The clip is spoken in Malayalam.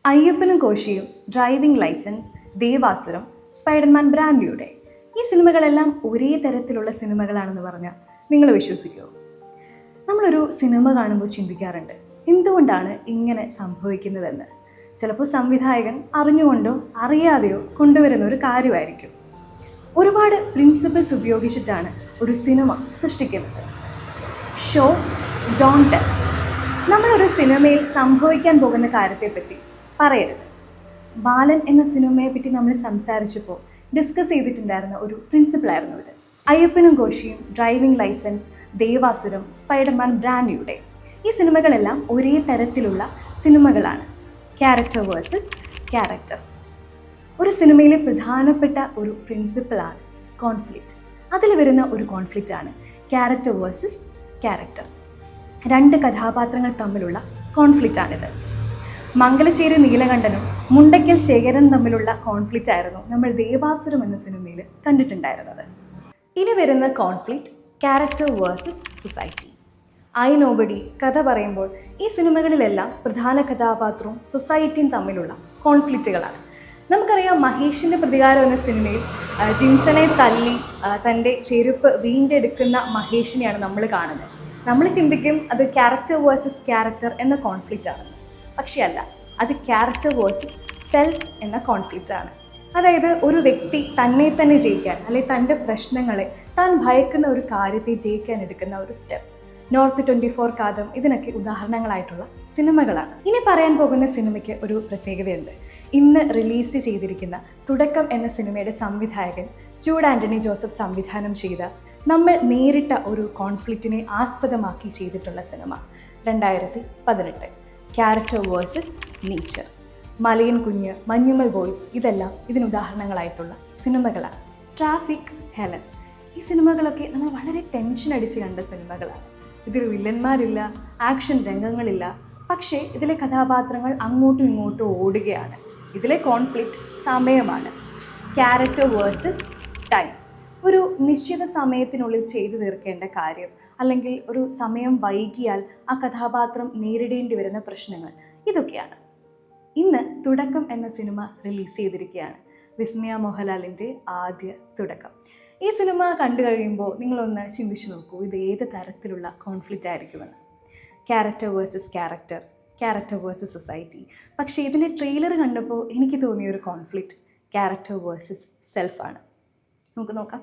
അയ്യപ്പനും കോശിയും, ഡ്രൈവിംഗ് ലൈസൻസ്, ദേവാസുരം, സ്പൈഡർമാൻ ബ്രാൻഡിയുടെ ഈ സിനിമകളെല്ലാം ഒരേ തരത്തിലുള്ള സിനിമകളാണെന്ന് പറഞ്ഞാൽ നിങ്ങൾ വിശ്വസിക്കുമോ? നമ്മളൊരു സിനിമ കാണുമ്പോൾ ചിന്തിക്കാറുണ്ട്, എന്തുകൊണ്ടാണ് ഇങ്ങനെ സംഭവിക്കുന്നതെന്ന്. ചിലപ്പോൾ സംവിധായകൻ അറിഞ്ഞുകൊണ്ടോ അറിയാതെയോ കൊണ്ടുവരുന്ന ഒരു കാര്യമായിരിക്കും. ഒരുപാട് പ്രിൻസിപ്പിൾസ് ഉപയോഗിച്ചിട്ടാണ് ഒരു സിനിമ സൃഷ്ടിക്കുന്നത്. Show don't tell. നമ്മളൊരു സിനിമയിൽ സംഭവിക്കാൻ പോകുന്ന കാര്യത്തെപ്പറ്റി പറയരുത്. ബാലൻ എന്ന സിനിമയെ പറ്റി നമ്മൾ സംസാരിച്ചപ്പോൾ ഡിസ്കസ് ചെയ്തിട്ടുണ്ടായിരുന്ന ഒരു പ്രിൻസിപ്പിളായിരുന്നു ഇത്. അയ്യപ്പനും കോശിയും, ഡ്രൈവിംഗ് ലൈസൻസ്, ദേവാസുരം, സ്പൈഡർമാൻ ബ്രാൻഡിയുടെ ഈ സിനിമകളെല്ലാം ഒരേ തരത്തിലുള്ള സിനിമകളാണ്. Character versus character. ഒരു സിനിമയിലെ പ്രധാനപ്പെട്ട ഒരു പ്രിൻസിപ്പിളാണ് കോൺഫ്ലിക്റ്റ്. അതിൽ വരുന്ന ഒരു കോൺഫ്ലിക്റ്റാണ് ക്യാരക്ടർ വേഴ്സസ് ക്യാരക്ടർ. രണ്ട് കഥാപാത്രങ്ങൾ തമ്മിലുള്ള കോൺഫ്ലിക്റ്റാണിത്. മംഗലശ്ശേരി നീലകണ്ഠനും മുണ്ടയ്ക്കൽ ശേഖരൻ തമ്മിലുള്ള കോൺഫ്ലിക്റ്റ് ആയിരുന്നു നമ്മൾ ദേവാസുരം എന്ന സിനിമയിൽ കണ്ടിട്ടുണ്ടായിരുന്നത്. ഇനി വരുന്ന conflict character versus society. I nobody കഥ പറയുമ്പോൾ ഈ സിനിമകളിലെല്ലാം പ്രധാന കഥാപാത്രവും സൊസൈറ്റിയും തമ്മിലുള്ള കോൺഫ്ലിക്റ്റുകളാണ്. നമുക്കറിയാം, മഹേഷിൻ്റെ പ്രതികാരം എന്ന സിനിമയിൽ ജിൻസനെ തല്ലി തൻ്റെ ചെരുപ്പ് വീണ്ടെടുക്കുന്ന മഹേഷിനെയാണ് നമ്മൾ കാണുന്നത്. നമ്മൾ ചിന്തിക്കും അത് ക്യാരക്ടർ വേഴ്സസ് ക്യാരക്ടർ എന്ന കോൺഫ്ലിക്റ്റ് ആണ്. പക്ഷേ അല്ല, അത് ക്യാരക്ടർ വേഴ്സസ് സെൽഫ് എന്ന കോൺഫ്ലിക്റ്റ് ആണ്. അതായത് ഒരു വ്യക്തി തന്നെ തന്നെ ജയിക്കാൻ, അല്ലെങ്കിൽ തൻ്റെ പ്രശ്നങ്ങളെ, താൻ ഭയക്കുന്ന ഒരു കാര്യത്തെ ജയിക്കാൻ എടുക്കുന്ന ഒരു സ്റ്റെപ്പ്. നോർത്ത് 24 കാതം ഇതിനൊക്കെ ഉദാഹരണങ്ങളായിട്ടുള്ള സിനിമകളാണ്. ഇനി പറയാൻ പോകുന്ന സിനിമയ്ക്ക് ഒരു പ്രത്യേകതയുണ്ട്. ഇന്ന് റിലീസ് ചെയ്തിരിക്കുന്ന തുടക്കം എന്ന സിനിമയുടെ സംവിധായകൻ ജൂഡ് ആൻ്റണി ജോസഫ് സംവിധാനം ചെയ്ത, നമ്മൾ നേരിട്ട ഒരു കോൺഫ്ലിക്റ്റിനെ ആസ്പദമാക്കി ചെയ്തിട്ടുള്ള സിനിമ 2018 ക്യാരക്ടർ വേഴ്സസ് നേച്ചർ. മലയൻ കുഞ്ഞ്, മഞ്ഞുമൽ ബോയ്സ് ഇതെല്ലാം ഇതിനുദാഹരണങ്ങളായിട്ടുള്ള സിനിമകളാണ്. ട്രാഫിക്, ഹെലൻ, ഈ സിനിമകളൊക്കെ നമ്മൾ വളരെ ടെൻഷൻ അടിച്ച് കണ്ട സിനിമകളാണ്. ഇതിൽ വില്ലന്മാരില്ല, ആക്ഷൻ രംഗങ്ങളില്ല, പക്ഷേ ഇതിലെ കഥാപാത്രങ്ങൾ അങ്ങോട്ടും ഇങ്ങോട്ടും ഓടുകയാണ്. ഇതിലെ കോൺഫ്ലിക്റ്റ് സമയമാണ്. Character versus time. ഒരു നിശ്ചിത സമയത്തിനുള്ളിൽ ചെയ്തു തീർക്കേണ്ട കാര്യം, അല്ലെങ്കിൽ ഒരു സമയം വൈകിയാൽ ആ കഥാപാത്രം നേരിടേണ്ടി വരുന്ന പ്രശ്നങ്ങൾ, ഇതൊക്കെയാണ്. ഇന്ന് തുടക്കം എന്ന സിനിമ റിലീസ് ചെയ്തിരിക്കുകയാണ്. വിസ്മയ മോഹൻലാലിൻ്റെ ആദ്യ തുടക്കം. ഈ സിനിമ കണ്ടു കഴിയുമ്പോൾ നിങ്ങളൊന്ന് ചിന്തിച്ചു നോക്കൂ, ഇത് ഏത് തരത്തിലുള്ള കോൺഫ്ലിക്റ്റ് ആയിരിക്കുമെന്ന്. Character versus character, character versus society. പക്ഷേ ഇതിൻ്റെ ട്രെയിലർ കണ്ടപ്പോൾ എനിക്ക് തോന്നിയൊരു കോൺഫ്ലിക്റ്റ് ക്യാരക്ടർ വേഴ്സസ് സെൽഫാണ്. നമുക്ക് നോക്കാം.